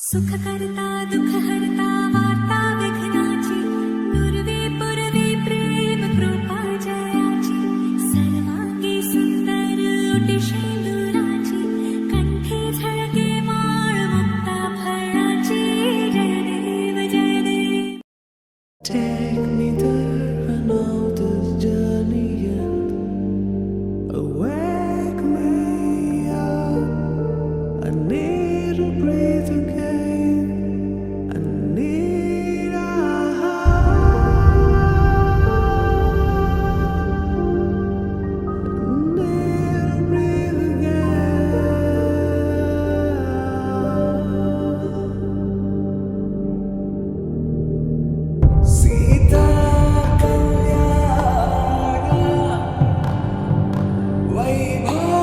सुख करता दुख हरता वार्ता विघ्नाची पूर्वे पूर्वे प्रेम कृपा जयाची सर्वांगी सुंदर ओटी शेंदुराची कंठी झळके माळ मुक्ता फळाची जय देव जय देव. Take me there, I know this journey ends. Wake me up, I need to breathe again. I need a breathe again. Sita Kalyana Vaibhavame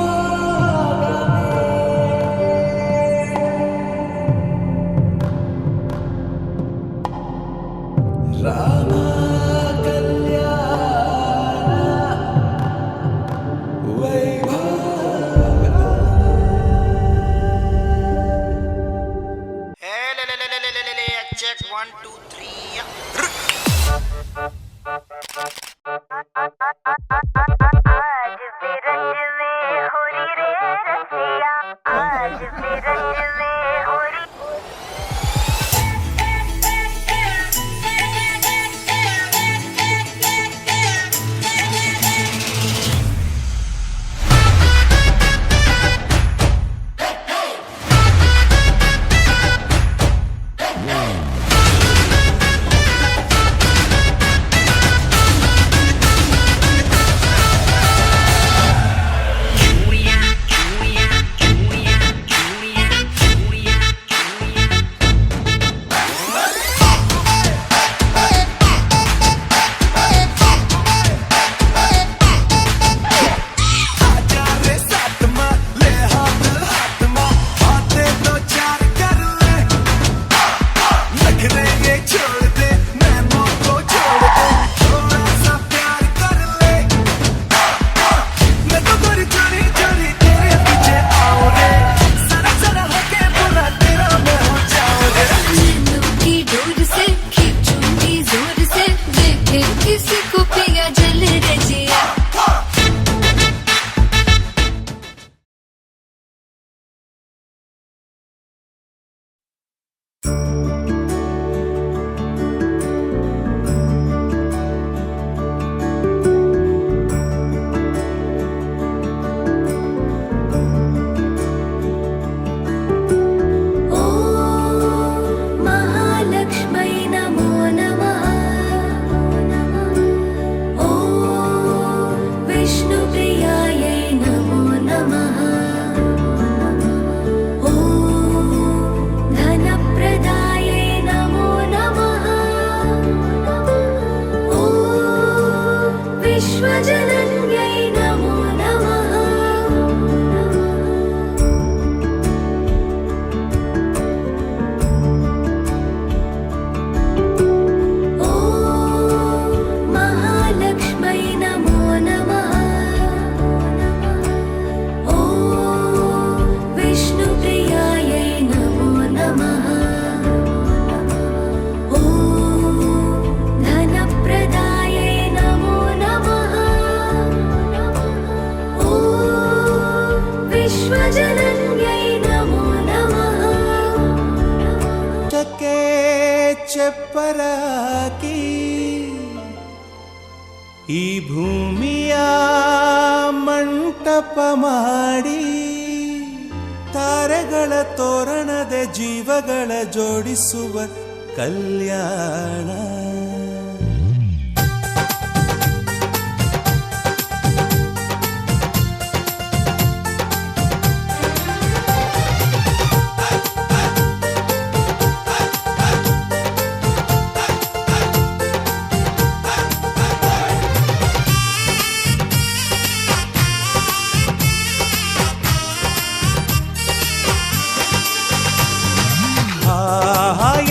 Rama Kalyana Vaibhavame. Hey, check 1 2 3. आज भी रंज में हो रही रे रसिया, आज भी रंज में हो रही. किसी को पिया जल रजिया. विश्वजनन्यै नमो नमः. ॐ महालक्ष्मै नमो नमः. ॐ विष्णुप्रियायै नमो नमः. ॐ धनप्रदायै नमो नमः. ॐ विश्वजनन्यै नमो नमः. ಚಕ್ಕೆ ಚೆಪ್ಪರಾಕಿ ಈ ಭೂಮಿಯ ಮಂಟಪ ಮಾಡಿ ತಾರೆಗಳ ತೋರಣದ ಜೀವಗಳ ಜೋಡಿಸುವ ಕಲ್ಯಾಣ.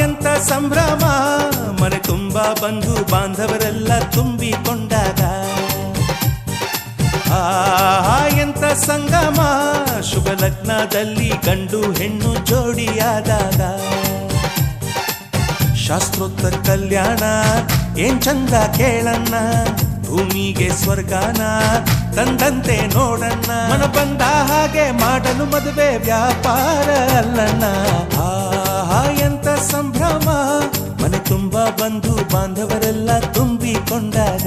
ಎಂತ ಸಂಭ್ರಮ ಮನೆ ತುಂಬ ಬಂಧು ಬಾಂಧವರೆಲ್ಲ ತುಂಬಿಕೊಂಡಾಗ ಎಂತ ಸಂಗಮ ಶುಭ ಲಗ್ನದಲ್ಲಿ ಗಂಡು ಹೆಣ್ಣು ಜೋಡಿಯಾದಾಗ ಶಾಸ್ತ್ರೋತ್ತರ ಕಲ್ಯಾಣ ಏನ್ ಚಂದ ಕೇಳಣ್ಣ, ಭೂಮಿಗೆ ಸ್ವರ್ಗಾನ ತಂದಂತೆ ನೋಡಣ್ಣ, ಮನ ಬಂದ ಹಾಗೆ ಮಾಡಲು ಮದುವೆ ವ್ಯಾಪಾರ ಅಲ್ಲಣ್ಣ. ಆಹಾ ಎಂತ ಸಂಭ್ರಮ, ಮನೆ ತುಂಬ ಬಂಧು ಬಾಂಧವರೆಲ್ಲ ತುಂಬಿಕೊಂಡಾಗ.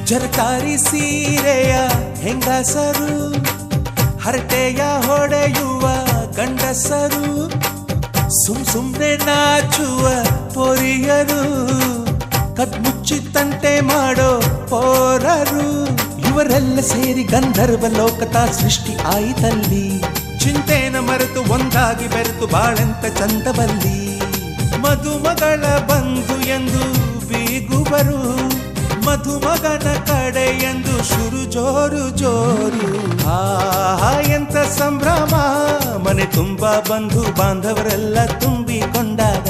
ಜರಕಾರಿ ಸೀರೆಯ ಹೆಂಗಸರು, ಹರಟೆಯ ಹೊಡೆಯುವ ಗಂಡಸರು, ಸುಮ್ನೆ ನಾಚುವ ಪೊರಿಯರು, ಕದ್ಮುಚ್ಚಿ ತಂಟೆ ಮಾಡೋ ಪೋರರು, ಇವರೆಲ್ಲ ಸೇರಿ ಗಂಧರ್ವ ಲೋಕದ ಸೃಷ್ಟಿ ಆಯಿತಲ್ಲಿ. ಚಿಂತೆನ ಮರೆತು ಒಂದಾಗಿ ಬೆರೆತು ಬಾಳೆಂತ ಚಂದವಲ್ಲಿ. ಮದುಮಗಳ ಬಂಧು ಎಂದು ಬೀಗುವರು, ಮಧುಮಗನ ಕಡೆ ಎಂದು ಶುರು ಜೋರು ಜೋರು. ಆಹಾ ಎಂತ ಸಂಭ್ರಮ, ಮನೆ ತುಂಬ ಬಂಧು ಬಾಂಧವರೆಲ್ಲ ತುಂಬಿಕೊಂಡಾಗ.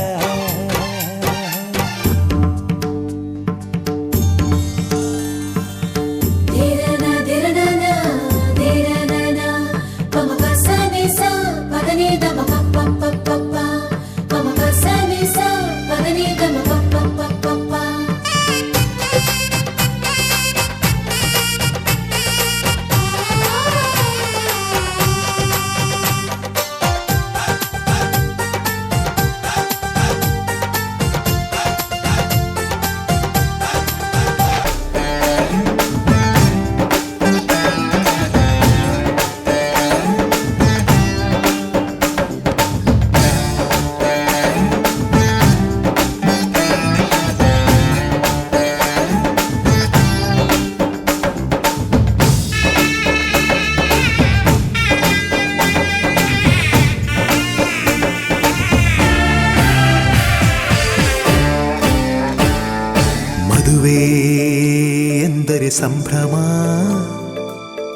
ಎಂದರೆ ಸಂಭ್ರಮ,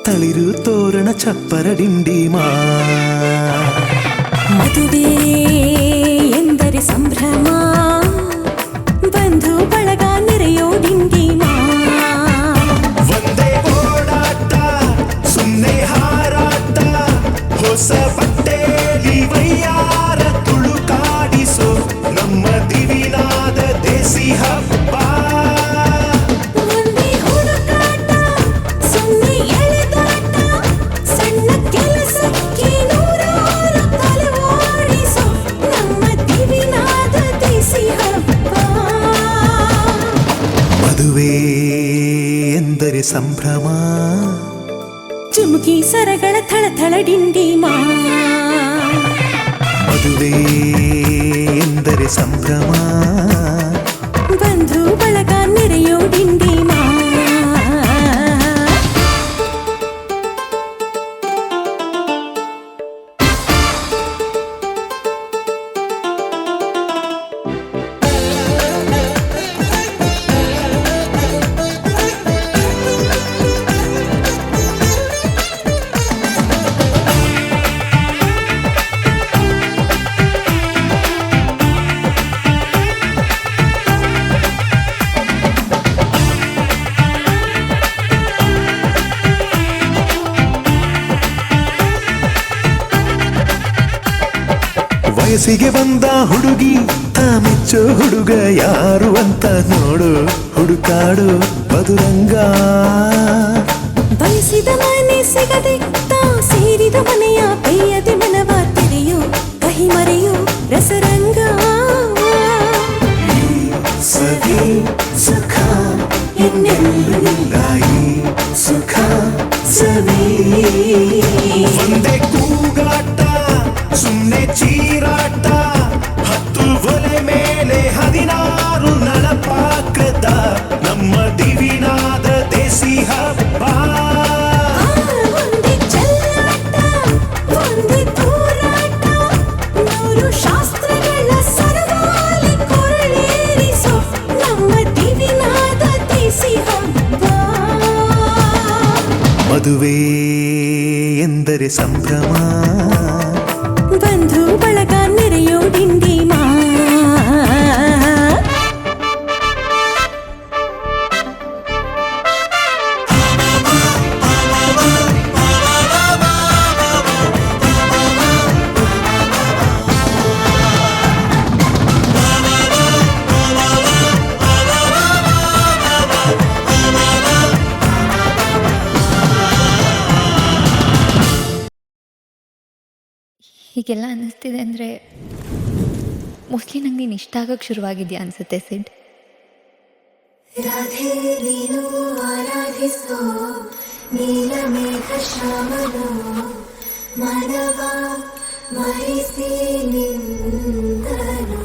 ತಳಿರು ತೋರಣ ಚಪ್ಪರ ಡಿಂಡಿಮಾ. ಮದುವೆ ಎಂದರೆ ಸಂಭ್ರಮ, ಬಂಧು ಬಳಗ ನೆರೆಯೋ ಡಿಂಡಿಮಾ. ಒಂದೇ ಓಡಾಟ ಸುಮ್ಮನೆ ಹಾರಾಟ, ಹೊಸ ಬಟ್ಟೆಲಿ ವೈಯಾರ ತುಳುಕಾಡಿಸೋ ನಮ್ಮ ದಿವಿನಾದ ದೇಸಿ ಹಬ್ಬ. ಮದುವೆ ಎಂದರೆ ಸಂಭ್ರಮ, ಚುಮುಕಿ ಸರಗಳ ಥಳಥಳ ಡಿಂಡಿಮಾ. ಮದುವೆ ಎಂದರೆ ಸಂಭ್ರಮ, ಬಂಧು ಬಳಗ ನೆರೆಯೋ ಡಿಂಡಿಮಾ. ವಯಸ್ಸಿಗೆ ಬಂದ ಹುಡುಗಿ ತಾಮೆಚ್ಚೋ ಹುಡುಗ ಯಾರು ಅಂತ ನೋಡು, ಹುಡುಕಾಡು ಮಧುರಂಗ. ಬಯಸಿದ ಮನೆ ಸಿಗದೆ ತಾ ಸೇರಿದ ಮನೆಯ ಬೇಯದೆ ಮನವ ತೆರೆಯೋ ಕಹಿ ಮರೆಯೋ ರಸರಂಗ. ಸವಿ ಸುಖ ಇನ್ನೆಲ್ಲೂ ಇಲ್ಲ, ಸುಖ ಸವಿ. ಒಂದೇ ಕೂಗಾಟ ಸುಮ್ಮನೆ ಚೀರಾಟ, 10 ಒಲೆ ಮೇಲೆ 16 ನಳಪಾಕ. ಮದುವೆ ಎಂದರೆ ಸಂಭ್ರಮ, ಬಂಧು ಬಳಗ ನೆರೆಯೋ ಡಿಂಡಿಮಾ. ಹೀಗೆಲ್ಲ ಅನ್ನಿಸ್ತಿದೆ ಅಂದರೆ ಮೋಸ್ಟ್ಲಿ ನಂಗೆ ನೀನು ಇಷ್ಟ ಆಗೋಕ್ಕೆ ಶುರುವಾಗಿದೆಯಾ ಅನಿಸುತ್ತೆ ಸಿಡ್. ರಾಧೆ ನೀನು ಆರಾಧಿಸೋ ನೀಲಮೇಘ ಶ್ಯಾಮನೋ ಮನವ ಮರಿಸಿ ನಿಂದನು.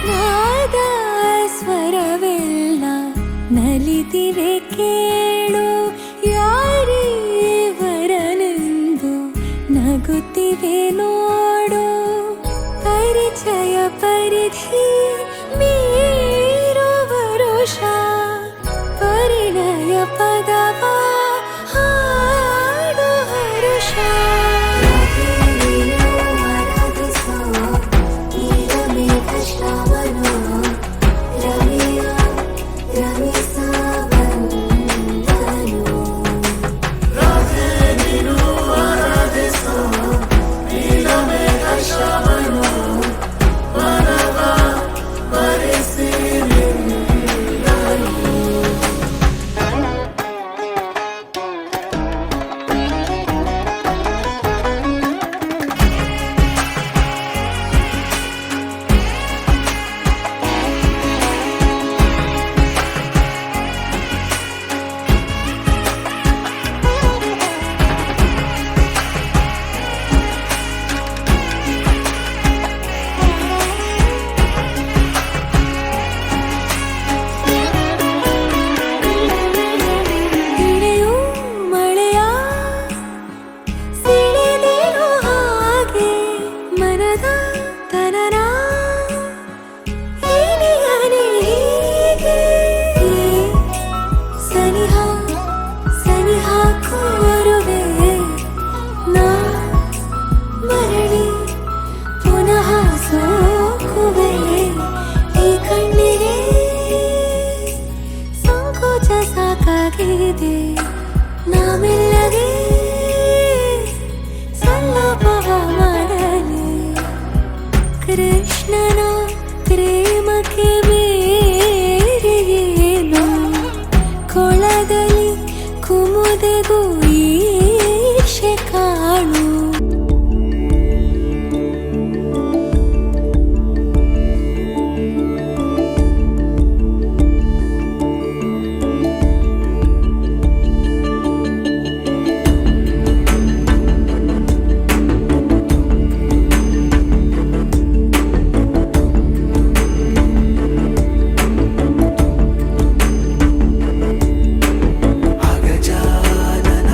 ನಾದ ಸ್ವರವೆಲ್ಲ ನಲಿದಿವೆ ಕೇಳು, ಯಾರೀವರನೆಂದು ನಗುತ್ತಿವೆ ನೋಡು. ಪರಿಚಯ ಪರಿಧಿ ಮೀರುವ ರೋಷ, ಪರಿಣಯ ಪದವ ಹಾಡು ಹರುಷ. ಸಾಕಾಗಿದೆ ನಾಮೆಲ್ಲಗೆ ಸಲ್ಲಭವ ಮಾಡಲಿ. ಕೃಷ್ಣನ ಪ್ರೇಮಕ್ಕೆ ಬೇರೆ ಏನು, ಕೊಳದಲ್ಲಿ ಕುಮುದೆಗೂ ಈರ್ಷೆ ಕಾಣು. ಅಗಜಾನನ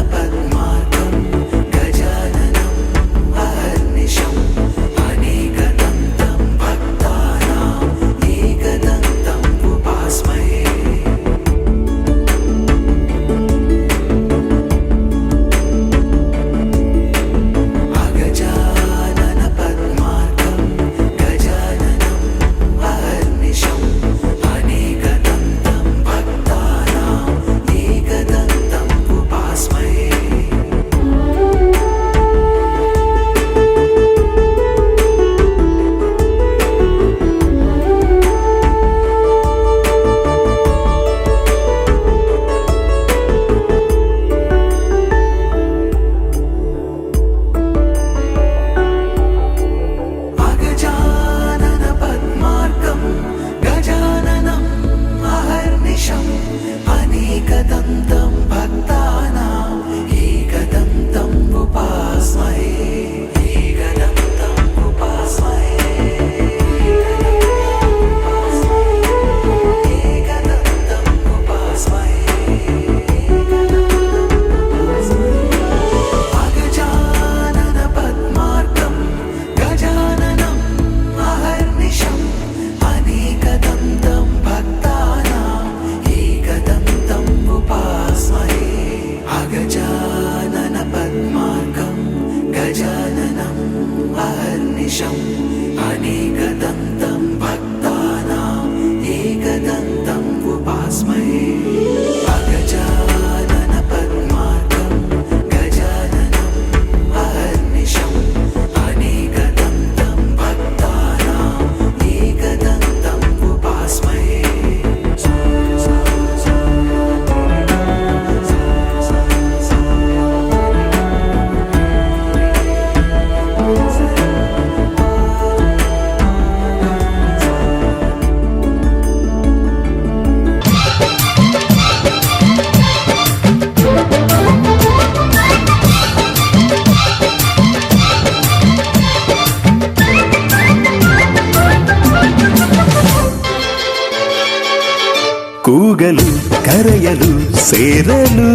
ಕರೆಯಲು ಸೇರಲು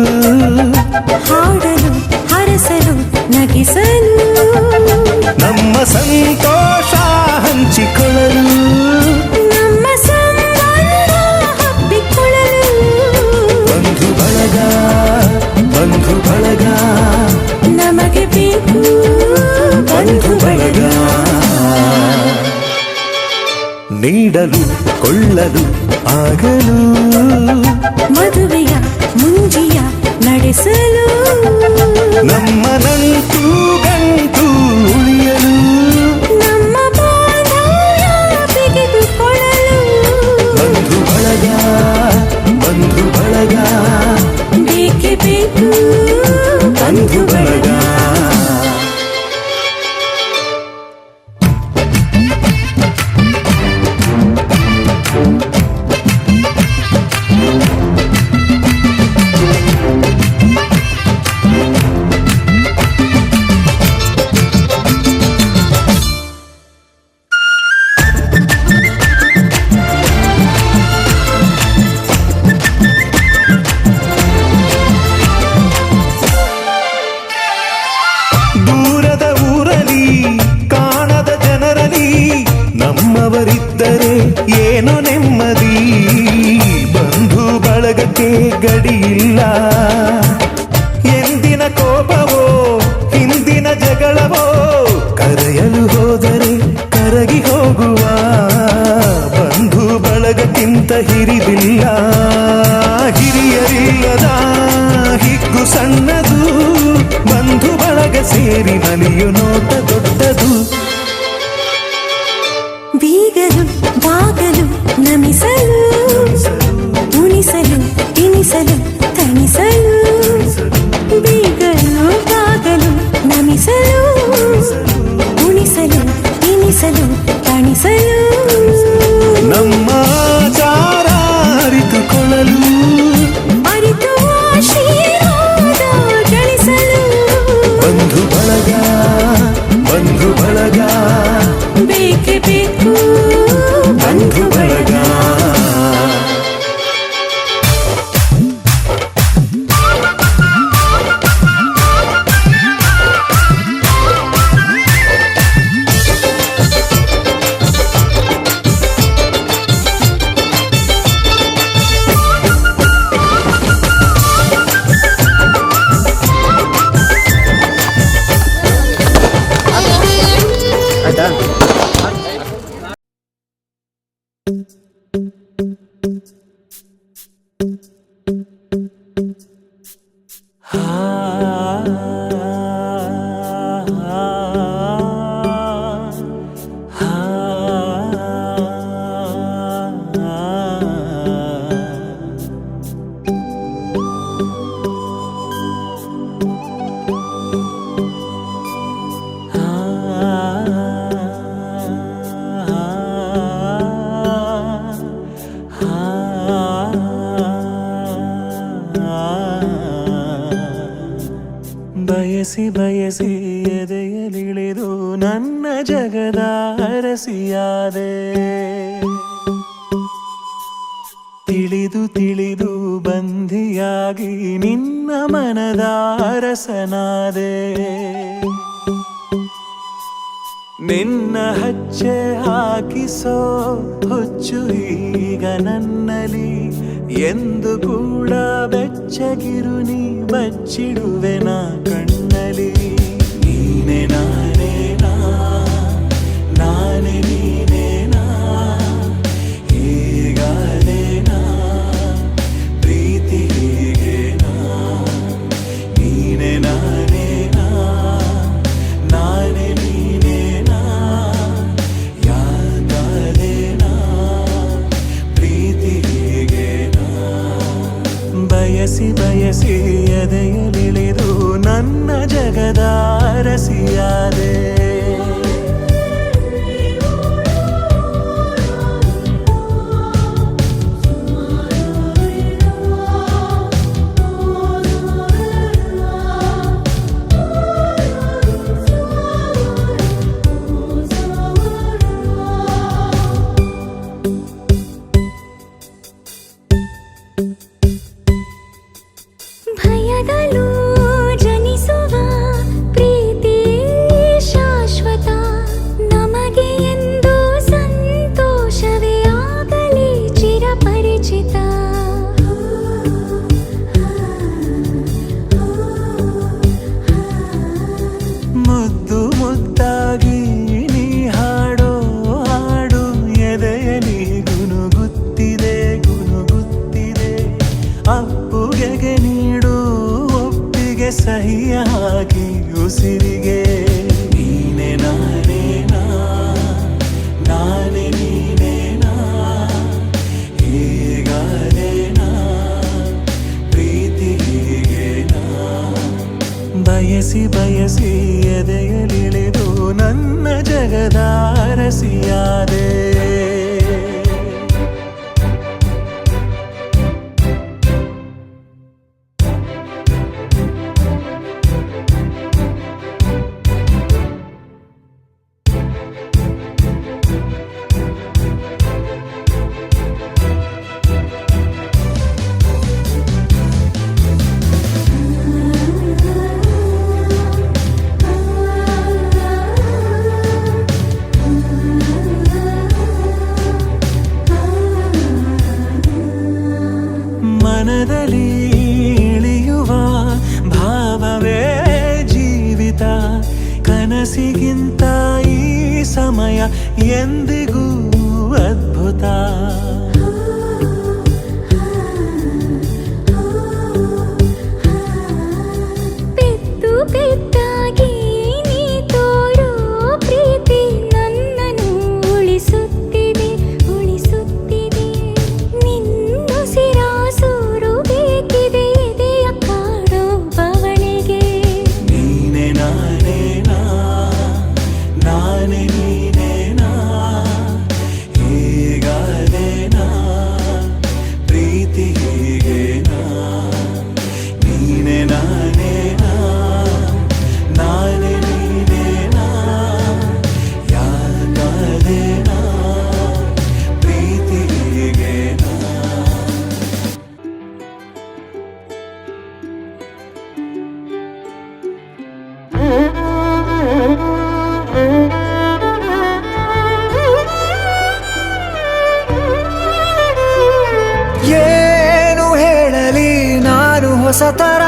ಹಾಡಲು ಹರಸಲು ನಗಿಸಲು ನಮ್ಮ ಸಂತೋಷ ಹಂಚಿಕೊಳ್ಳಲು ನಮ್ಮ ಸಂಬಂಧ ಹಬ್ಬಿಕೊಳ್ಳಲು ಬಂಧು ಬಳಗ ಬಂಧು ಬಳಗ ನಮಗೆ ಬೇಕು ಬಂಧು ಬಳಗ ನೀಡಲು ಕೊಳ್ಳಲು ಆಗಲು ಮದುವೆಯ ಮುಂಜಿಯ ನಡೆಸಲು ನಮ್ಮ ನಂಟು ಗಂಟು ಉಳಿಯಲು ನಮ್ಮ ಬಾಂಧವ್ಯ ತೆಗೆದುಕೊಳ್ಳಲು ಬಂಧು ಬಳಗ ಬಂಧು ಬಳಗ ಬೇಕೇ ಬೇಕು ಬಂಧು ಬಳಗ ದೂರದ ಊರಲಿ ಕಾಣದ ಜನರಲಿ ನಮ್ಮವರಿದ್ದರೆ ಏನು ನೆಮ್ಮದಿ ಬಂಧು ಬಳಗಕ್ಕೆ ಗಡಿಯಿಲ್ಲ ಎಂದಿನ ಕೋಪವೋ ಹಿಂದಿನ ಜಗಳವೋ ಕರೆಯಲು ಹೋದರೆ ಕರಗಿ ಹೋಗುವ ಬಂಧು ಬಳಗಕ್ಕಿಂತ ಹಿರಿದಿಲ್ಲ ಹಿರಿಯರಿಲ್ಲದ ಹಿಗ್ಗು ಸಣ್ಣದು ಬಂಧು ಬಳಗ ಸೇರಿ ನಲಿಯು ನೋಟ ದೊಡ್ಡದು ಬೀಗಲು ಬಾಗಲು ನಮಿಸಲು ಉಣಿಸಲು ತಿನಿಸಲು ತಣಿಸಲು ಬೀಗಲು ಬಾಗಲು ನಮಿಸಲು ಉಣಿಸಲು ತಿನಿಸಲು ತಣಿಸಲು ನಮ್ಮ ಆಚಾರ ಅರಿತುಕೊಳ್ಳಲು ಅರಿತು ಆಶೀರ್ವಾದ ಗಳಿಸಲು ಬಂಧು ಬಳಗ ಬಂಧು ಬಳಗ ಬೇಕೇ ಬೇಕು ಬಂಧು ಬಳಗ ಬಯಸಿ ಬಯಸಿ ಎದೆಯಲಿಳಿದು ನನ್ನ ಜಗದ ಅರಸಿಯಾದೆ ತಿಳಿದು ತಿಳಿದು ಬಂಧಿಯಾಗಿ ನಿನ್ನ ಮನದ ಅರಸನಾದೆ ನಿನ್ನ ಹಚ್ಚೆ ಹಾಕಿಸೋ ಹುಚ್ಚು ಈಗ ನನ್ನಲ್ಲಿ ಎಂದು ಕೂಡ ಬೆಚ್ಚಗಿರು ನೀ ಬಚ್ಚಿಡುವೆನ ಕಣ್ಣಲಿ ನೀನೆ ನಾನೇನಾ ನಾನೇ ನೀನೇನಾ ಹೀಗಾದೇನಾ ಪ್ರೀತಿ ಹೀಗೇನಾ ನೀನೆ ನಾನೇನಾ ನಾನೇ ನೀನೇನಾ ಯಾಕಾದೇನಾ ಪ್ರೀತಿ ಹೀಗೇನಾ ಬಯಸಿ ಬಯಸಿ ಎದೆಯಲಿಳಿದು ನನ್ನ ಜಗದ ಅರಸಿಯಾದೆ ಹೃದಯದಲ್ಲೂ ಜನಿಸುವ ಪ್ರೀತಿ ಶಾಶ್ವತ ನಮಗೆ ಎಂದು ಸಂತೋಷವೇ ಆಗಲಿ ಚಿರಪರಿಚಿತ ಮುದ್ದು ಮುದ್ದಾಗಿ ನೀ ಹಾಡೋ ಹಾಡು ಎದೆಯಲಿ ಗುನುಗುತ್ತಿದೆ ಗುನುಗುತ್ತಿದೆ ಅಪ್ಪುಗೆಗೆ ನೀಡು ಒಪ್ಪಿಗೆ ಸಹಿಯ ಹಾಕಿ ಉಸಿರಿಗೆ ನೀನೆ ನಾನೇನಾ ನಾನೇ ನೀನೇನಾ ಹೀಗಾದೇನಾ ಪ್ರೀತಿ ಹೀಗೇನಾ ಬಯಸಿ ಬಯಸಿ ಎದೆಯಲಿಳಿದು ನನ್ನ ಜಗದ ಅರಸಿಯಾದೆ ಮನದಲ್ಲಿ ಇಳಿಯುವ ಭಾವವೇ ಜೀವಿತ ಕನಸಿಗಿಂತ ಈ ಸಮಯ ಎಂದಿಗೂ ಅದ್ಭುತ ಪೆದ್ದು ಪೆದ್ದಾಗಿ ನೀ ತೋರೋ ಪ್ರೀತಿ ನನ್ನನ್ನು ಉಳಿಸುತ್ತಿದೆ ಉಳಿಸುತ್ತಿದೆ ನಿನ್ನುಸಿರ ಸೂರು ಬೇಕಿದೆ ಎದೆಯ ಕಾಡೋ ಬವಣೆಗೆ ನೀನೆ ನಾನೇನಾ ನಾನೇ ನೀನೇನಾ ಹೀಗಾದೇನಾ ಪ್ರೀತಿ ಹೀಗೇನಾ ನೀನೆ ನಾನೇನಾ ನಾನೇ ನೀನೇನಾ ಯಾಕಾದೇನಾ ಪ್ರೀತಿ ಹೀಗೇನಾ ಏನು ಹೇಳಲಿ ನಾನು ಹೊಸತರ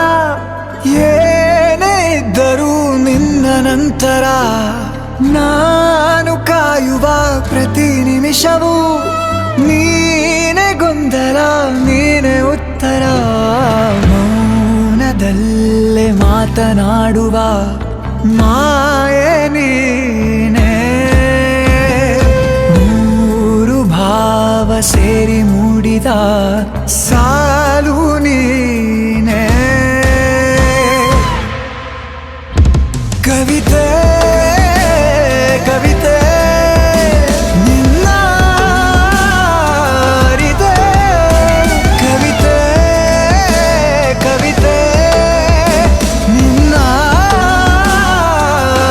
ಏನೇ ಇದ್ದರೂ ನಿನ್ನ ನಂತರ ನಾನು ಕಾಯುವ ಪ್ರತಿ ನಿಮಿಷವೂ ನೀನೆ ಗೊಂದಲ ನೀನೆ ಉತ್ತರ ಮೌನದಲ್ಲೇ ಮಾತನಾಡುವ ಮಾಯೆ ನೀನೆ ಮೂರು ಭಾವ ಸೇರಿ ಮೂಡಿದ ಸಾಲು ನೀನೆ ಕವಿತೆ ಕವಿತೆ ನಿನ್ನ ಅರಿತೆ ಕವಿತೆ ಕವಿತೆ ನಿನ್ನ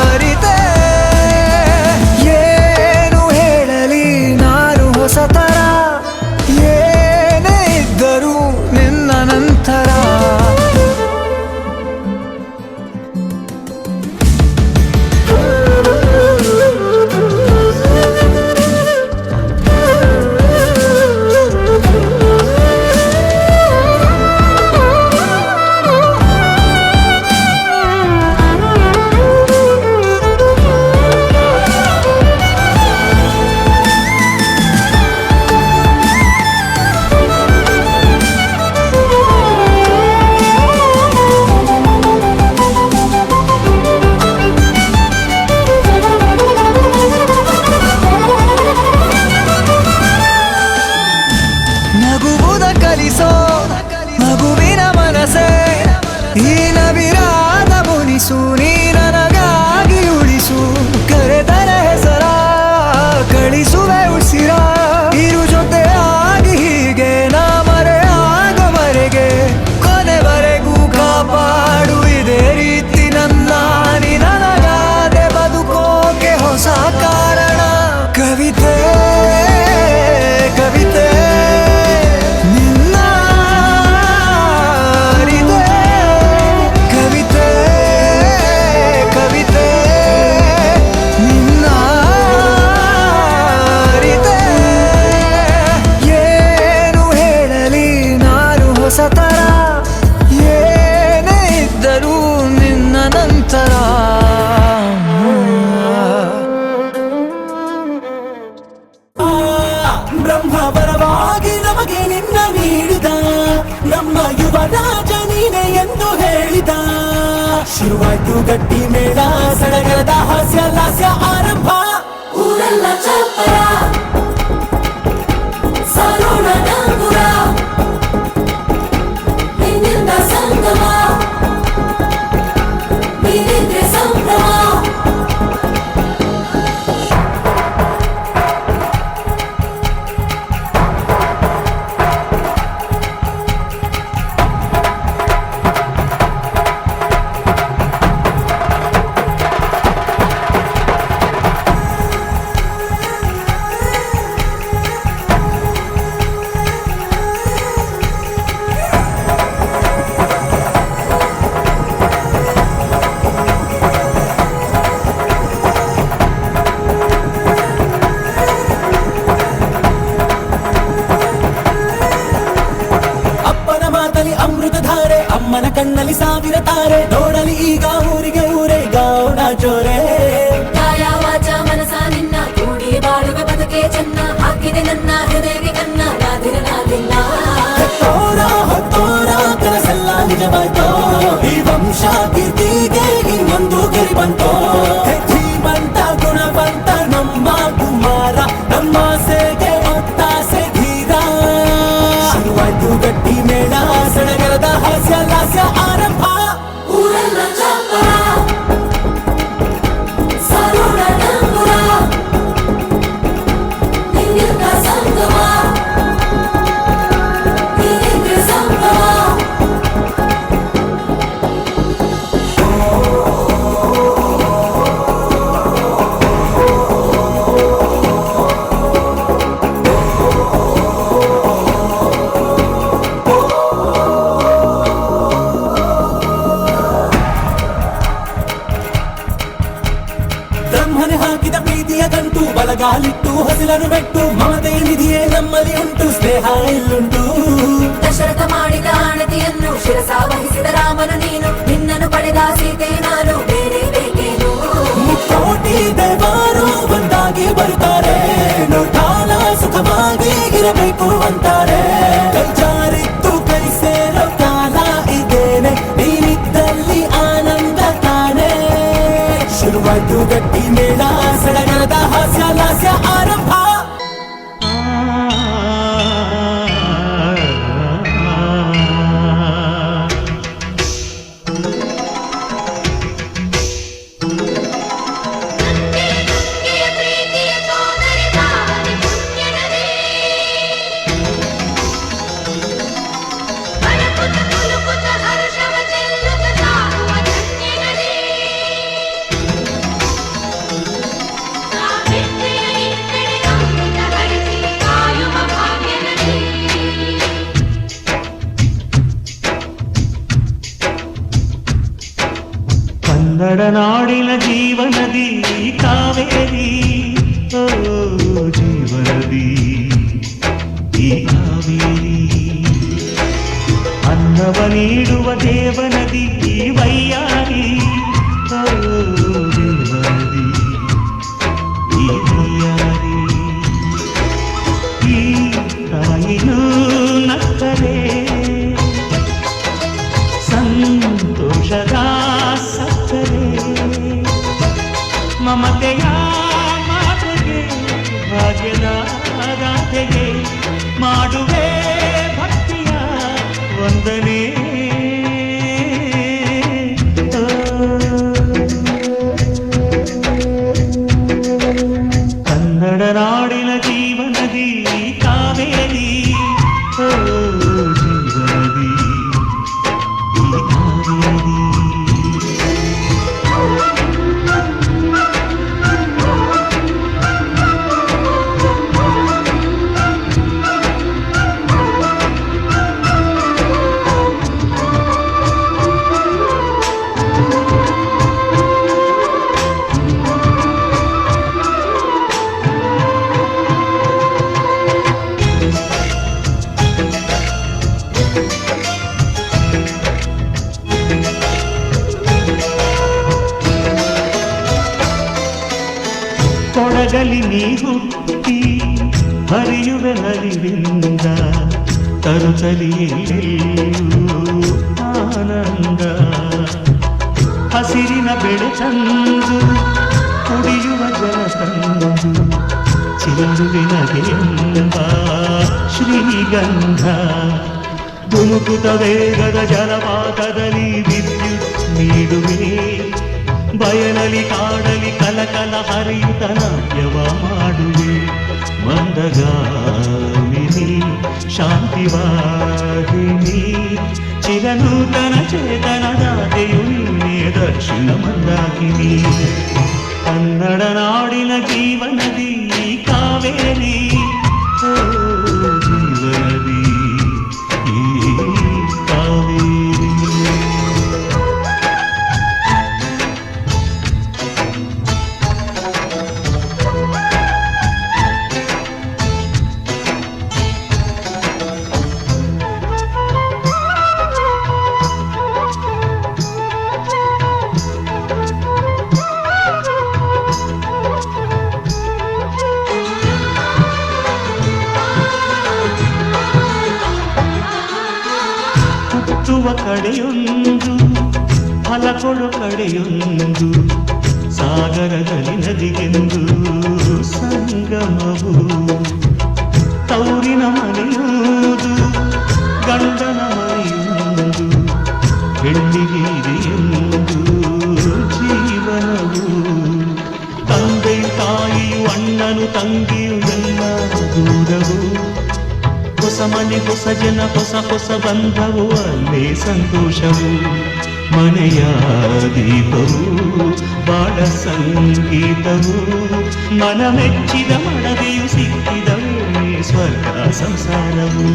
ಅರಿತೆ ಏನು ಹೇಳಲಿ ನಾನು ಹೊಸತರ ಏನೇ ಇದ್ದರೂ ಶುರುವಾಯ್ತು ಗಟ್ಟಿ ಮೇಳ, ಸಡಗರದ ಹಾಸ್ಯ ಲಾಸ್ಯ ಆರಂಭ. ಊರೆಲ್ಲ ಚಾಪರ, ಸಾರೋಣ ಡಂಗುರ, ನಿನ್ನಿಂದ ಸಂಗಮ, ನೀನಿದ್ರೆ ಸಂಭ್ರಮ. ಅಮೃತಧಾರೆ, ಅಮ್ಮನ ಕಣ್ಣಲ್ಲಿ ಸಾವಿರ ತಾರೆ, ನೋಡಲಿ ಈಗ ಊರಿಗೆ ಊರೇ ಗೌಡ ಜೋರೆ. ಕಾಯ ವಾಚ ಮನಸ ನಿನ್ನ ಕೂಡಿ ಬಾಳುವ ಬದುಕೆ ಚೆನ್ನ, ಹಾಕಿದೆ ನನ್ನ ಹೃದಯಕ್ಕೆ ಕನ್ನ ನಾದಿರನಾದಿಲ್ಲ. ಹತ್ತೋರ ಹತ್ತೋರ ಕನಸೆಲ್ಲ ನಿಜವಾಯ್ತೋ, ಈ ವಂಶ ಕೀರ್ತಿಗೆ ಇನ್ನೊಂದು ಗೆರಿ ಬಂತೋ. ಧೀಮಂತ ಗುಣವಂತ ನಮ್ಮ ಕುಮಾರ, ನಮ್ಮ ಸೇಗೆ ಒತ್ತಾಸೆ ಧೀರ. ಶುರುವಾಯ್ತು ಗಟ್ಟಿ ಮೇಳ, ಸಡಗರದ ಹಾಸ್ಯ ಲಾಸ್ಯ ಆರಂಭ. ಊರೆಲ್ಲ ಚಾಪರ, ಸಾರೋಣ ಡಂಗುರ, ನಿನ್ನಿಂದ ಸಂಗಮ, ನೀನಿದ್ರೆ ಸಂಭ್ರಮ. ಬ್ರಹ್ಮನೆ ಹಾಕಿದ ಪ್ರೀತಿಯ ಗಂಟು, ಬಲಗಾಲಿಟ್ಟು ಹಸಿರನ್ನು ಬೆಟ್ಟು, ಮಮತೆ ನಿಧಿಯೇ ನಮ್ಮಲ್ಲಿ ಉಂಟು, ಸ್ನೇಹ ಇಲ್ಲುಂಟು. ದಶರಥ ಮಾಡಿದ ಆಣತಿಯನ್ನು ಶಿರಸ ವಹಿಸಿದ ರಾಮನು ನೀನು, ನಿನ್ನನ್ನು ಪಡೆದ ಸೀತೆ ನಾನು, ಬೇರೆ ಬೇಕೇನು. ಮುಕ್ಕೋಟಿ ದೇವರು ಒಂದಾಗಿ ಬರುತ್ತಾರೆ, ನೋಟಾಲ ಸುಖವಾಗಿ ಇರಬೇಕು ಅಂತಾರೆ. ಕೈ ಜಾರಿತ್ತು ಕೈ ಸೇರೋ ಕಾಲ ಇದೇನೆ, ನೀನಿದ್ದಲ್ಲಿ ಆನಂದ ತಾನೆ. ಶುರುವಾಯ್ತು ಗಟ್ಟಿ ಮೇಳ, ಸಡಗರದ ಹಾಸ್ಯ ಲಾಸ್ಯ ಆರಂಭ. ಕನ್ನಡ ನಾಡಿನ ಜೀವನದಿ ಕಾವೇರಿ, ಓ ಜೀವನದಿ ಈ ಕಾವೇರಿ. ಅನ್ನವ ನೀಡುವ ದೇವನದಿ ಈ ವೈಯಾರಿ, ಓ ದೇವನದಿ ಈ ವೈಯಾರಿ. ಈ ತಾಯಿನೂ ನಕ್ಕರೆ ಸಂತೋಷದ ಸಕ್ಕರೆ, ಮಮತೆಯ ಮಾತೆಗೆ ಭಾಗ್ಯದ ಗಾಥೆಗೆ ಮಾಡುವೆ ಭಕ್ತಿಯ ವಂದನೆ. ಕನ್ನಡ ನಾಡಿನ ಜೀವನದಿ ಕಾವೇರಿ, ಓ ಜೀವನದಿ ಈ ಕಾವೇರಿ. ಕೊಡಗಲಿ ನೀ ಹುಟ್ಟಿ ಹರಿಯುವೆ ಹರಿವಿಂದ, ತರುತ್ತಲಿಯೆಲ್ಲೂ ಆನಂದ. ತಂದು ಕುಡಿಯುವ ಜಲ ತಂದು ಚೆಲ್ಲುವಿನಗೆಂಬ ಶ್ರೀಗಂಧ ಧುಮುಕುತ ವೇಗದ ಜಲಪಾತದಲ್ಲಿ ವಿದ್ಯುತ್ ನೀಡುವೆ ಬಯಲಲ್ಲಿ ಕಾಡಲಿ ಕಲಕಲ ಹರಿಯುತ್ತ ನಾಟ್ಯವ ಮಾಡುವೆ ಮಂದಗಾಮಿನಿ ಶಾಂತಿವಾಹಿನಿ ಚಿರನೂತನ ಚೇತನದಾತೆಯು ನೀನೇ ದಕ್ಷಿಣ ಮಂದಾಕಿನಿ ಕನ್ನಡ ನಾಡಿನ ಜೀವನದಿ ಕಾವೇರಿ ಓ ಜೀವನದಿ ಈ ಕಾವೇರಿ ಹುಟ್ಟುವ ಕಡೆಯೊಂದು ಫಲ ಕೊಡು ಕಡೆಯೊಂದು ಸಾಗರದಲ್ಲಿ ನದಿಗೆಂದು ಸಂಗಮವು ತೌರಿನ ಮನೆಯುವುದು ಗಂಡನ ಮನೆಯುವುದು ಹೆಣ್ಣಿಗೀರಿಯೆಂದು ಜೀವನವು ತಂದೆಯು ತಾಯಿಯು ಅಣ್ಣನು ತಂಗಿಯು ಎಲ್ಲ ದೂರವು ಹೊಸ ಮನೆ ಹೊಸ ಜನ ಹೊಸ ಹೊಸ ಬಂಧವು ಅಲ್ಲೇ ಸಂತೋಷವು ಮನೆಯ ದೀಪವು ಬಾಳ ಸಂಗೀತವು ಮನ ಮೆಚ್ಚಿದ ಮಡದೆಯು ಸಿಕ್ಕಿದವೇ ಸ್ವರ್ಗ ಸಂಸಾರವು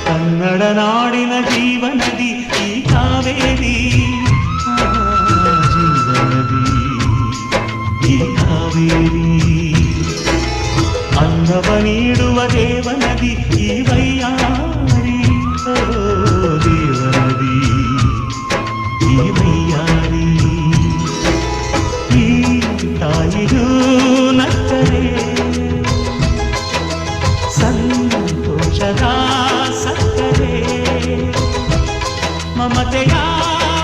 ಕನ್ನಡ ನಾಡಿನ ಜೀವನದಿ ಈ ಕಾವೇರಿ ಜೀವನದಿ ಈ ಕಾವೇರಿ ಅನ್ನವ ನೀಡುವ ದೇವನದಿ ಈ ವೈಯಾರಿ ಓ ದೇವನದಿ ಈ ವೈಯಾರಿ ಈ ತಾಯಿಗೂ ನಕ್ಕರೆ ಸಂತೋಷದ ಸಕ್ಕರೆ ಮಮತೆಯ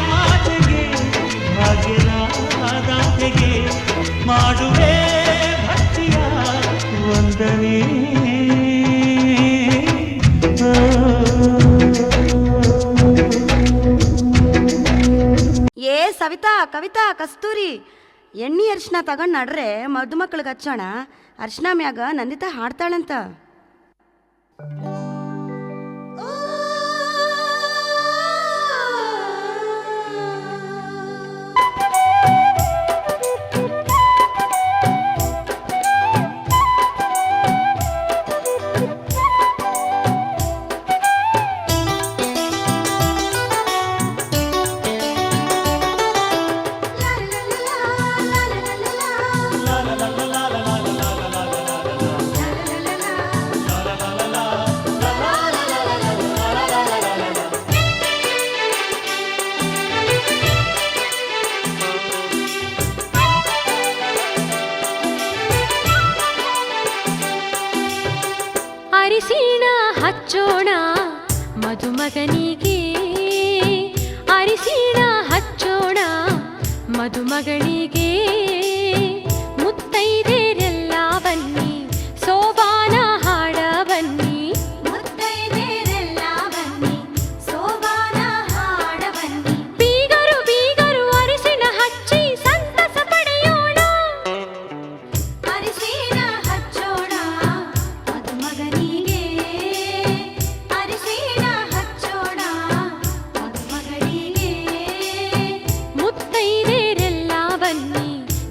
ಮಾತೆಗೆ ಭಾಗ್ಯದ ದಾತೆಗೆ ಮಾಡುವೆ ಭಕ್ತಿಯ ವಂದನೆ ಏ ಸವಿತಾ ಕವಿತಾ ಕಸ್ತೂರಿ ಎಣ್ಣೆ ಅರ್ಶಿನ ತಗೊಂಡು ನಡ್ರೆ ಮದುಮಕ್ಳಿಗೆ ಹಚ್ಚೋಣ ಅರ್ಶಿನ ಮ್ಯಾಗ ನಂದಿತಾ ಹಾಡ್ತಾಳಂತ. ಅರಿಶಿಣ ಹಚ್ಚೋಣ ಮದುಮಗನಿಗೆ ಅರಿಶಿಣ ಹಚ್ಚೋಣ ಮದುಮಗಳಿಗೆ ಮುತ್ತೈದೆರೆಲ್ಲ ಬನ್ನಿ ಸೋಬಾನ ಹಾಡ ಬನ್ನಿ ಮುತ್ತೈದೆರೆಲ್ಲ ಬನ್ನಿ ಸೋಬಾನ ಹಾಡ ಬನ್ನಿ ಬೀಗರು ಬೀಗರು ಅರಿಶಿಣ ಹಚ್ಚಿ ಸಂತಸ ಪಡೆಯೋಣ ಅರಿಶಿಣ ಹಚ್ಚೋಣ ಮದುಮಗನಿಗೆ ಅರಿಶಿಣ ಹಚ್ಚೋಣ ಮದುಮಗಳಿಗೆ ಮುತ್ತೈದೆರೆಲ್ಲ ಬನ್ನಿ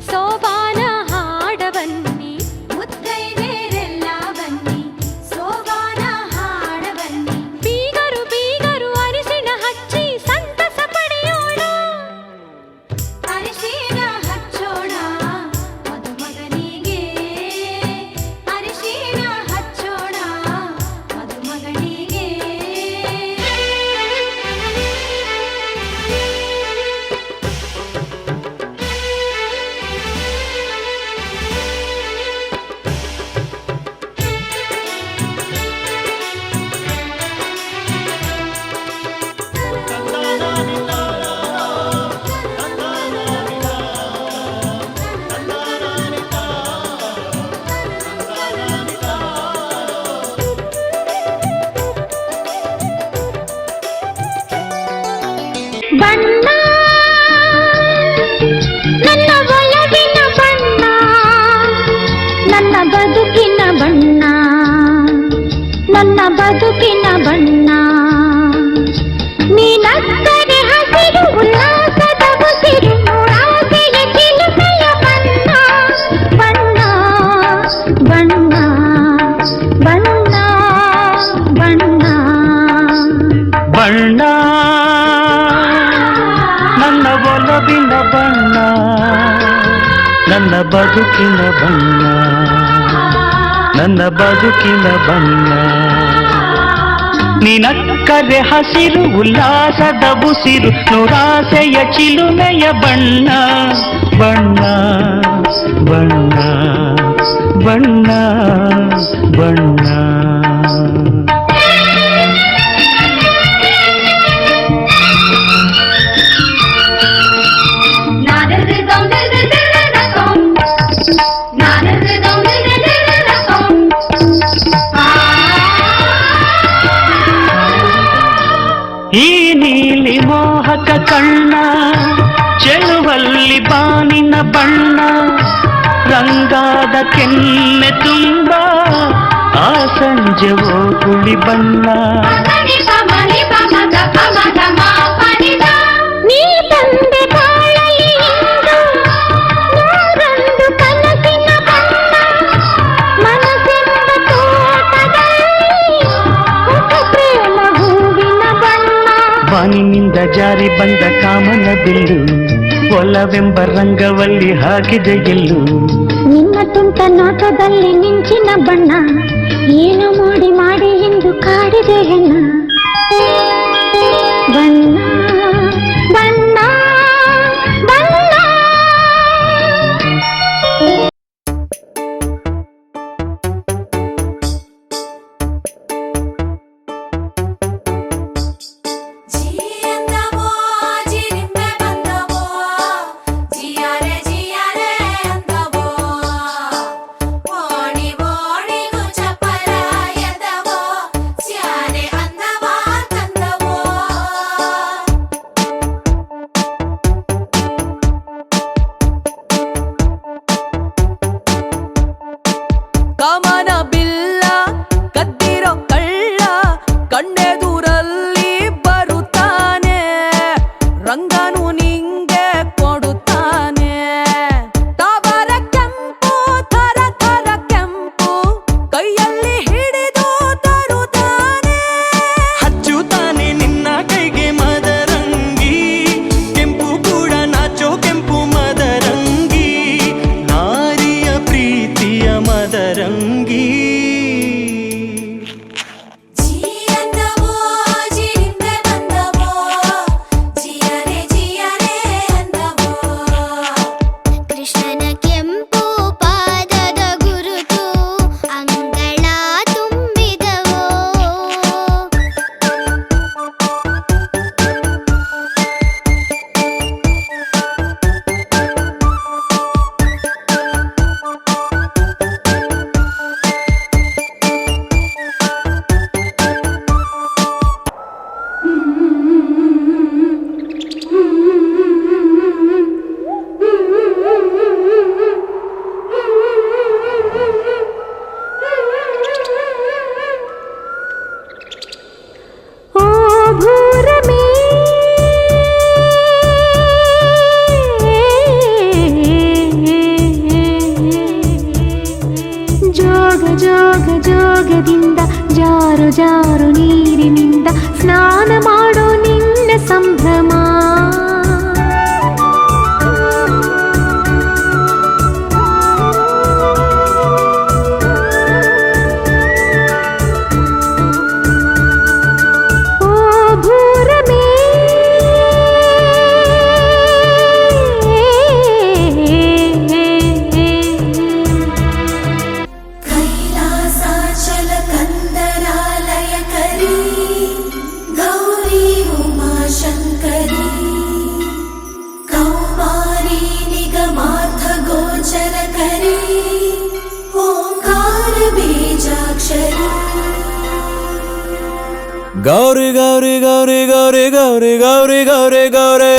ಸೋಬಾನ ಹಾಡ ಬನ್ನಿ ಮುತ್ತೈದೆರೆಲ್ಲ ಬನ್ನಿ ಸೋಬಾನ ಹಾಡ ಬನ್ನಿ ಬೀಗರು ಬೀಗರು ಅರಿಶಿಣ ಹಚ್ಚಿ ಸಂತಸ ಪಡೆಯೋಣ ಅರಿಶಿಣ ಹಚ್ಚೋಣ ಮದುಮಗನಿಗೆ ಅರಿಶಿಣ ಹಚ್ಚೋಣ ಮದುಮಗನಿಗೆ. ಬಣ್ಣ ನನ್ನ ಒಲವಿನ ಬಣ್ಣ ನನ್ನ ಬದುಕಿನ ಬಣ್ಣ ನನ್ನ ಬದುಕಿನ ಬಣ್ಣ ನೀನಕ್ಕರೆ ಹಸಿರು ಉಲ್ಲಾಸದ ಉಸಿರು ಆಸೆಯ ಚಿಲುಮೆಯ ಬಣ್ಣ ಬಣ್ಣ ಬಣ್ಣ ಬಣ್ಣ ಬಣ್ಣ ಬಣ್ಣ ನನ್ನ ಒಲವಿನ ಬಣ್ಣ ನನ್ನ ಬದುಕಿನ ಬಣ್ಣ ನನ್ನ ಬದುಕಿನ ಬಣ್ಣ ನೀನಕ್ಕರೆ ಹಸಿರು ಉಲ್ಲಾಸದ ಉಸಿರು ನೂರಾಸೆಯ ಚಿಲುಮೆಯ ಬಣ್ಣ ಬಣ್ಣ ಬಣ್ಣ ಬಣ್ಣ ಬಣ್ಣ ಈ ನೀಲಿ ಮೋಹಕ ಕಣ್ಣ ಚೆಲುವಲ್ಲಿ ಬಾನಿನ ಬಣ್ಣ ರಂಗಾದ ಕೆನ್ನೆ ತುಂಬ ಆ ಸಂಜೆ ಓಕುಳಿ ಬಣ್ಣ ನೀ ತಂದೆ ಬಾಳಲಿ ನೂರೊಂದು ಕನಸಿನ ಬಣ್ಣ ಮನಸ್ಸೆಂಬ ತೋಟದಲ್ಲಿ ಹೊಸ ಪ್ರೇಮ ಹೂವಿನ ಬಣ್ಣ ಬಾನಿನಿಂದ ಜಾರಿ ಬಂದ ಕಾಮನ ಬಿಲ್ಲು ಒಲವೆಂಬ ರಂಗವಲ್ಲಿ ಹಾಕಿದೆ ಗೆಲ್ಲು ನಿನ್ನ ತುಂಟ ನೋಟದಲ್ಲಿ ಮಿಂಚಿನ ಬಣ್ಣ ಏನು ಮಾಡಿ ಮಾಡಿ ಎಂದು ಕಾಡಿದೆ ಹೆಣ್ಣ ಬಣ್ಣ ಬಣ್ಣ ಬಣ್ಣ ಜಿಯಂದವೋ ಜಿರಿಂಬೆ ಬಂದವೋ ಜಿಯಾರೆ ಜಿಯಾರೆ ಅಂದವೋ ಓಣಿ ಓಣಿಗೂ ಚಪರ ಎದ್ದವೋ ಸ್ಯಾನೆ ಅಂದವ ತಂದವೋ ಕಾಮನ ಬಿಲ್ಲ ಕದ್ದಿರೋ ಕಳ್ಳ ಕಣ್ಣೆದುರಲ್ಲಿ ಬರುತ್ತಾನೆ ರಂಗನು ನಿಂಗೆ ಕೊಡುತ್ತಾನೆ ತಾವರ ಕೆಂಪು ಥರ ಥರ ಕೆಂಪು ಕೈಯಲ್ಲಿ ಹಿಡಿದು ತರುತ್ತಾನೆ ಹಚ್ಚುತ್ತಾನೆ ನಿನ್ನ ಕೈಗೆ ಮದರಂಗಿ ಕೆಂಪು ಕೂಡ ನಾಚೋ ಕೆಂಪು ಮದರಂಗಿ ನಾರಿಯ ಪ್ರೀತಿಯ ಮದರಂಗಿ ಜಿಯಂದವೋ ಜಿರಿಂಬೆ ಬಂದವೋ ಜಿಯಾರೆ ಜಿಯಾರೆ ಅಂದವೋ ಕೃಷ್ಣನ ಕೆಂಪು ಪಾದದ ಗುರುತು ಅಂಗಳ ತುಂಬಿದವೋ ಓ ಭೂರಮೇ ಜೋಗ ಜೋಗ ಜೋಗದಿಂದ ಜಾರು ಜಾರು ನೀರಿನಿಂದ ಸ್ನಾನ ಮಾಡೋ ನಿನ್ನ ಸಂಭ್ರಮ ಓ ಭೂರಮೇ ಕೈಲಾಸಾಚಲ ಕಂದರಾಲಯ ಕರಿ ಗೌರಿ ಉಮಾಶಂಕರಿ ಕೌಮಾರಿ ನಿಗಮಾರ್ಥ ಗೋಚರ ಕರಿ ಓಂಕಾರ ಬೀಜಾಕ್ಷರಿ ಗೌರಿ ಗೌರಿ ಗೌರಿ ಗೌರಿ ಗೌರಿ ಗೌರಿ ಗೌರಿ ಗೌರಿ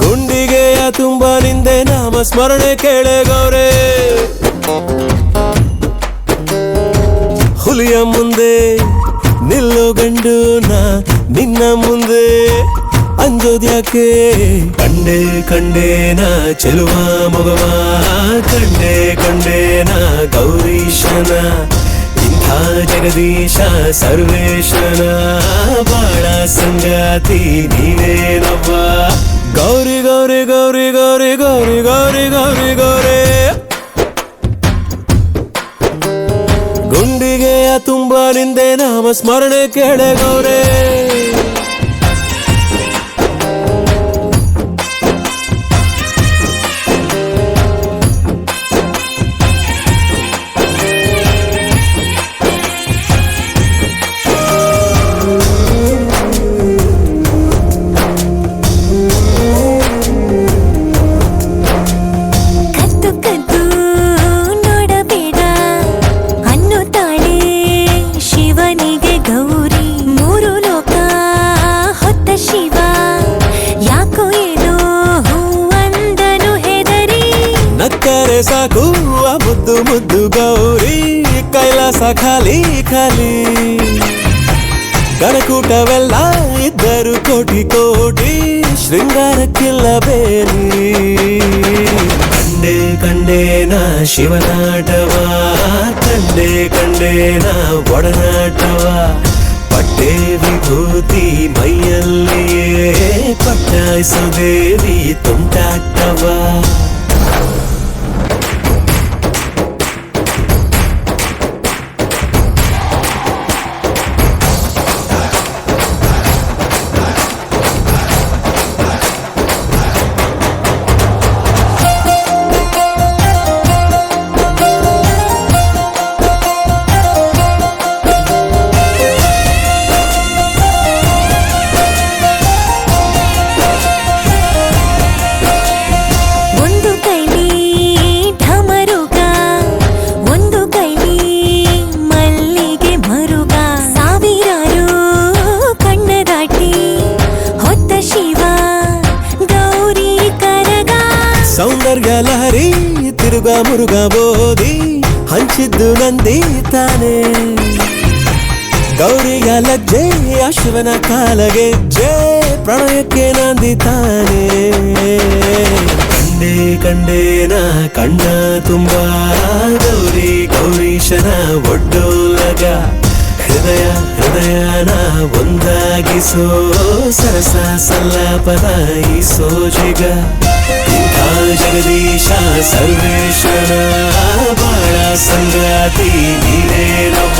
ಗುಂಡಿಗೆಯ ತುಂಬ ನಿಂದೆ ನಾಮ ಸ್ಮರಣೆ ಕೇಳೆ ಗೌರಿ ಹುಲಿಯ ಮುಂದೆ ನಿಲ್ಲು ಗಂಡು ನಾ ನಿನ್ನ ಮುಂದೆ ಅಂಜೋದ್ಯಾಕೆ ಕಂಡೆ ಕಂಡೇನ ಚೆಲುವ ಮಗವ ಕಂಡೆ ಕಂಡೇನ ಗೌರೀಶನ ಇಂಥ ಜಗದೀಶ ಸರ್ವೇಶನ ಬಾಳ ಸಂಗಾತಿ ನೀನೇನವ್ವ ಗೌರಿ ಗೌರಿ ಗೌರಿ ಗೌರಿ ಗೌರಿ ಗೌರಿ ಗೌರಿ ಗೌರಿ ಗುಂಡಿಗೆಯ ತುಂಬ ನಿಂದೆ ನಾಮ ಸ್ಮರಣೆ ಕೇಳೆ ಗೌರೇ ಸಾಕು ಆ ಮುದ್ದು ಮುದ್ದು ಗೌರಿ ಕೈಲಾಸ ಖಾಲಿ ಖಾಲಿ ಗಣಕೂಟವೆಲ್ಲ ಇದ್ದರು ಕೋಟಿ ಕೋಟಿ ಶೃಂಗಾರಕ್ಕಿಲ್ಲ ಬೇಲಿ ಕಂಡೆ ಕಂಡೇನ ಶಿವನಾಟವ ಕಂಡೆ ಕಂಡೇನ ಒಡನಾಟವ ಪಟ್ಟೆ ವಿಭೂತಿ ಮೈಯಲ್ಲಿಯೇ ಪಟ್ಟಾಯಿಸೋ ದೇವಿ ತುಂಟಾಟವ ಸೌಂದರ್ಯ ಲಹರಿ ತಿರುಗ ಮುರುಗ ಬೋದಿ ಹಂಚಿದ್ದು ನಂದಿ ತಾನೆ ಗೌರಿಯ ಲಜ್ಜೆ ಅಶ್ವನ ಕಾಲಗೆಜ್ಜೆ ಪ್ರಣಯಕ್ಕೆ ನಂದಿ ತಾನೆ ಕಂಡೆ ಕಂಡೇನ ಕಣ್ಣ ತುಂಬ ಗೌರಿ ಗೌರೀಶನ ಒಡ್ಡೋಲಗ ಹೃದಯ ಹೃದಯನ ಒಂದಾಗಿಸೋ ಸರಸ ಸಲ್ಲಾಪದ ಈ ಸೋಜಿಗ ಜಗದೀಶ ಸರ್ವೇಶ್ವರ ಬಾಳ ಸಂಗಾತಿ ನೀನೇನವ್ವ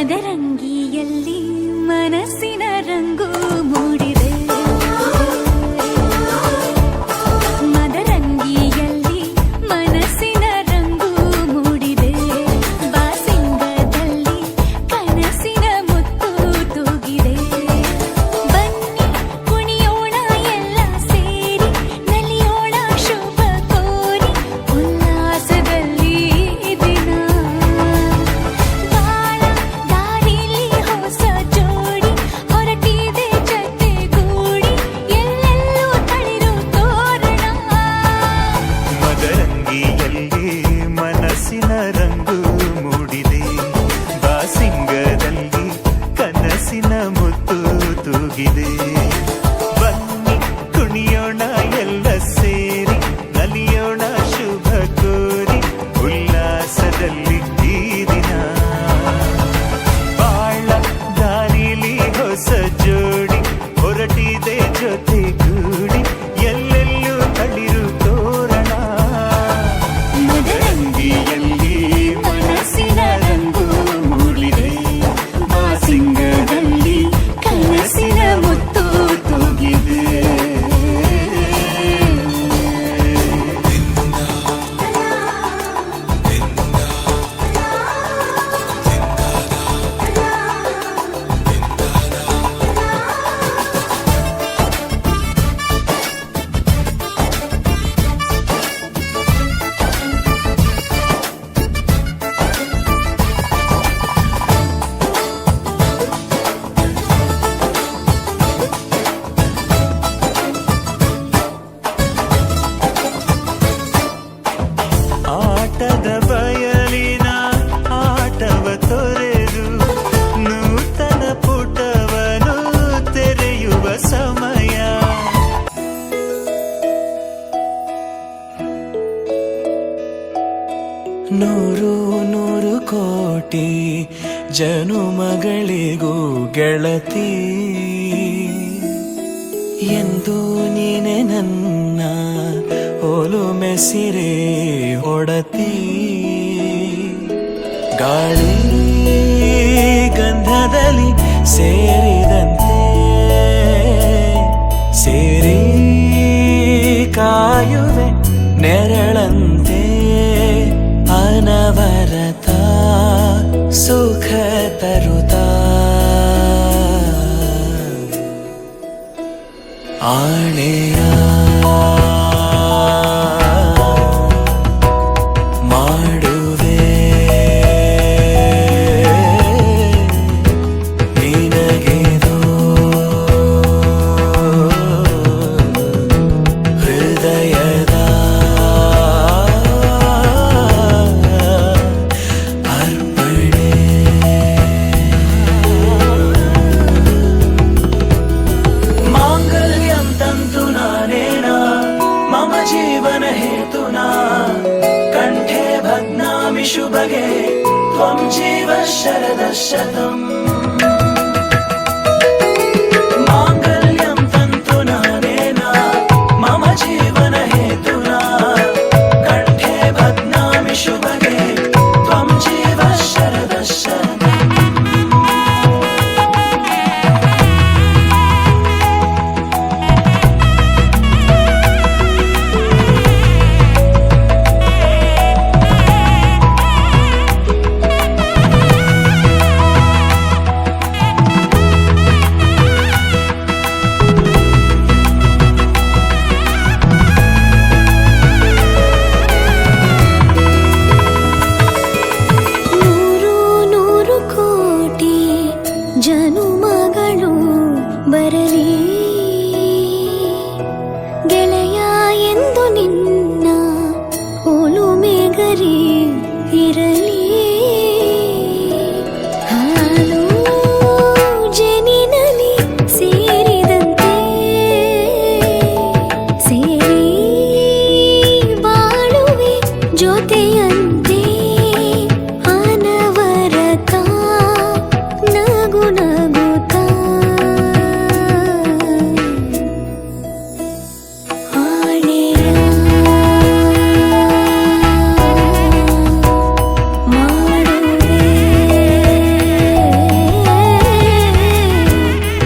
ಮದರಂಗಿಯಲ್ಲಿ ಮನಸ್ಸಿನ ರಂಗು ಮೂಡಿದೆ ಮದರಂಗಿಯಲ್ಲಿ ಮನಸ್ಸಿನ ರಂಗು ಮೂಡಿದೆ ಬಾಸಿಂಗದಲ್ಲಿ ಕನಸಿನ ಮುತ್ತು ತೂಗಿದೆ ಬನ್ನಿ ಕುಣಿಯೋಣ ಎಲ್ಲ ಸೇರಿ ನಲಿಯೋಣ ಶುಭ ಕೋರಿ ಉಲ್ಲಾಸದಲ್ಲಿ ದಿನ ಮನಸ್ಸಿನ ರಂಗು ಮೂಡಿದೆ ಬಾಸಿಂಗದಲ್ಲಿ ಕನಸಿನ ಮುತ್ತು ತೂಗಿದೆ ಬನ್ನಿ ಕುಣಿಯೋಣ ಎಲ್ಲ ಸೇರಿ ನಲಿಯೋಣ ಶುಭ ಕೋರಿ ಉಲ್ಲಾಸದಲ್ಲಿ ಈ ದಿನ ಬಾಳ ದಾರಿಲಿ ಹೊಸ ಜೋಡಿ ಹೊರಟಿದೆ ಜೊತೆಗೂಡಿ ಎಲ್ಲೆಲ್ಲೂ ತಳಿರು ತೋರಣ ಮದರಂಗಿಯಲ್ಲಿ ಮನಸ್ಸಿನ ರಂಗು ಗೆಳತಿ ಎಂದು ನೀನೆ ನನ್ನ ಒಲುಮೆ ಸಿರೆ ಒಡತಿ ಗಾಳಿ ಗಂಧದಲ್ಲಿ ಸೇರಿದಂತೆ ಸೇರಿ ಕಾಯುವೆ ನೆರಳಂತೆ ಅನವರತ ಸುಖ ತರುತ್ತಾ ಆಣೆಯ ಮಾಡುವೆ ನಿನಗೆದೋ ಹೃದಯದ ಅರ್ಪಣೆ ಮಾಂಗಲ್ಯಂ ತಂತು ನಾನೇನ ಮಮ ಜೀವನ ಹೇತುನಾ ಕಂಠೆ ಭಗ್ನಾಮಿ ಶುಭಗೆ ತ್ವಂ ಜೀವ ಶರದ ಶತಂ ಮಾಂಗಲ್ಯಂ ತಂತು ನಾನೇನ ಮಮ ಜೀವನ ಹೇತುನಾ ಕಂಠೆ ಭಗ್ನಾಮಿ ಶುಭಗೆ ತ್ವಂ ಜೀವ ಶರದ ಶತಂ ನೂರು ನೂರು ಕೋಟಿ ಜನುಮಗಳು ಬರಲಿ ಗೆಳೆಯ ಎಂದು ನಿನ್ನ ಒಲುಮೆಗರಿ ಇರಲಿ ಹಾಲು ಜನಿನಲಿ ಸೇರಿದಂತೆ ಸೇರಿ ಬಾಳುವೆ ಜೊತೆಯಂತೆ ಅನವರತ ನಗು ನಗುತ್ತಾ ಆಣೆಯ ಮಾಡುವೆ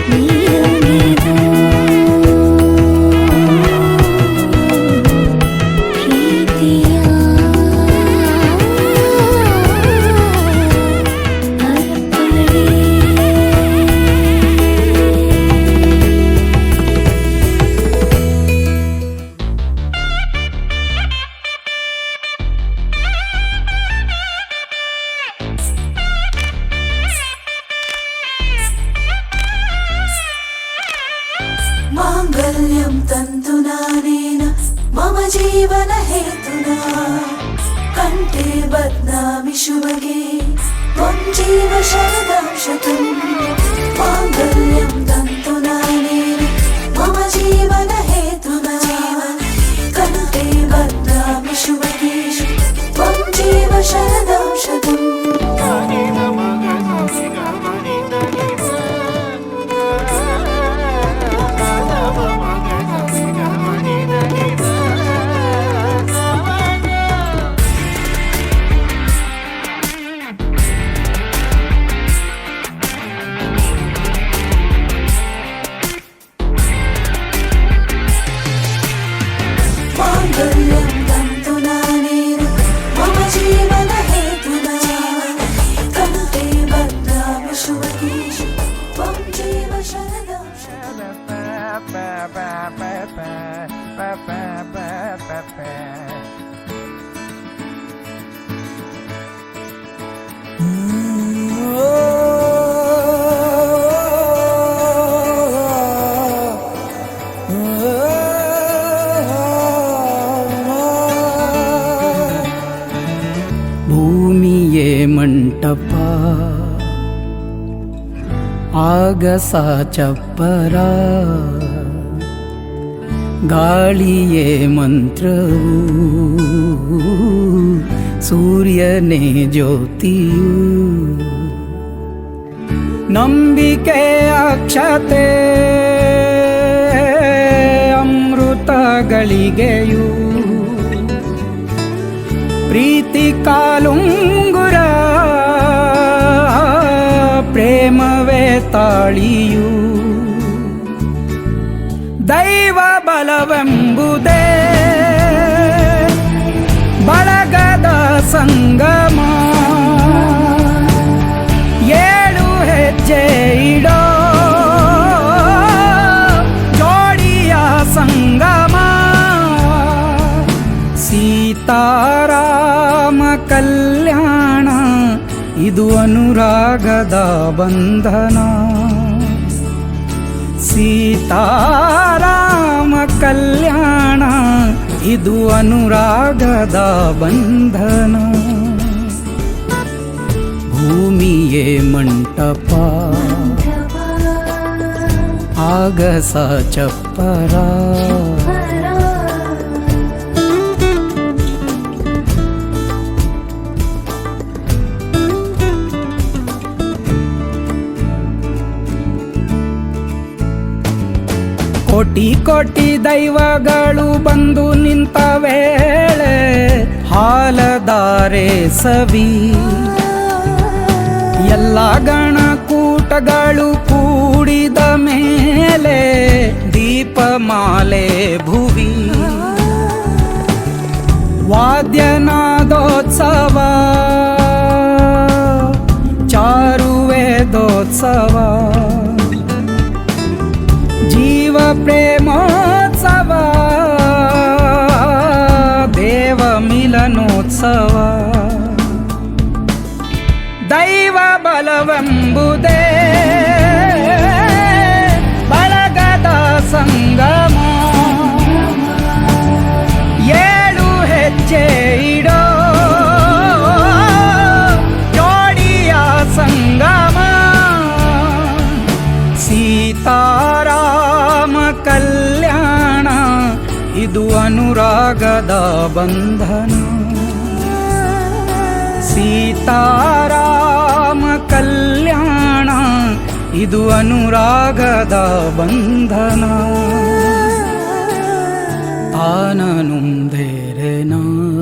ನಿನಗೆದೋ ಪ್ರೀತಿಯ ಮಾಂಗಲ್ಯಂ ತಂತು ನಾನೇನ ಮಮ ಜೀವನ ಹೇತುನಾ ಕಂಠೆ ಬದ್ನಾಮಿ ಶುಭಗೆ ತ್ವಂ ಜೀವ ಶರದಂ ಶತಂ ಮಾಂಗಲ್ಯಂ ತಂತು ನಾನೇನ ಮಮ ಜೀವನ ಹೇತುನಾ ಕಂಠೆ ಬದ್ನಾಮಿ ಶುಭಗೆ ತ್ವಂ ಜೀವ ಶರದಂ ಶತಂ ಮಾಂಗಲ್ಯಂ ತಂತು ನಾನೇನ ಮಮ ಜೀವನ ಹೇತುನಾ ಕಂಠೆ ಬದ್ನಾಮಿ ಶುಭಗೆ ತ್ವಂ ಜೀವ ಶರದಂ ಭೂಮಿಯೇ ಮಂಟಪ ಆಗಸ ಚಪ್ಪರ ಗಾಳಿಯೇ ಮಂತ್ರವು ಸೂರ್ಯನೇ ಜ್ಯೋತಿಯು ನಂಬಿಕೆ ಅಕ್ಷತೆ ಅಮೃತಗಳಿಗೆಯೂ ಪ್ರೀತಿ ಕಾಲುಂಗುರ ಪ್ರೇಮವೇ ತಾಳಿಯು ದೈವ ಬಲವೆಂಬುದೇ ಬಳಗದ ಸಂಗಮ ಏಳು ಹೆಜ್ಜೆ ಇಡೋ ಜೋಡಿಯ ಸಂಗಮ ಸೀತಾರಾಮ ಕಲ್ಯಾಣ ಇದು ಅನುರಾಗದ ಬಂಧನ ಸೀತಾರಾಮ ಕಲ್ಯಾಣ ಇದು ಅನುರಾಗದ ಬಂಧನ ಭೂಮಿಯೇ ಮಂಟಪ ಆಗಸ ಚಪ್ಪರ ಕೋಟಿ ಕೋಟಿ ದೈವಗಳು ಬಂದು ನಿಂತ ವೇಳೆ ಹಾಲದಾರೆ ಸವಿ ಎಲ್ಲ ಗಣಕೂಟಗಳು ಕೂಡಿದ ಮೇಲೆ ದೀಪಮಾಲೆ ಭುವಿ ವಾದ್ಯನಾದೋತ್ಸವ ಚಾರುವೇದೋತ್ಸವ ಜೀವ ಪ್ರೇಮೋತ್ಸವ ದೇವ ಮಿಲನೋತ್ಸವ ದೈವ ಬಲವೆಂಬುದೇ ಬಳಗದ ಸಂಗಮ ಏಳು ಹೆಜ್ಜೆ ಇಡೋ ಜೋಡಿಯ ಸಂಗಮ ಸೀತಾರಾಮ ಕಲ್ಯಾಣ ಇದು ಅನುರಾಗದ ಬಂಧನ ಸೀತಾರಾಮ ಕಲ್ಯಾಣ ಇದು ಅನುರಾಗದ ಬಂಧನ ತಾನನುಂದೇರೆನಾ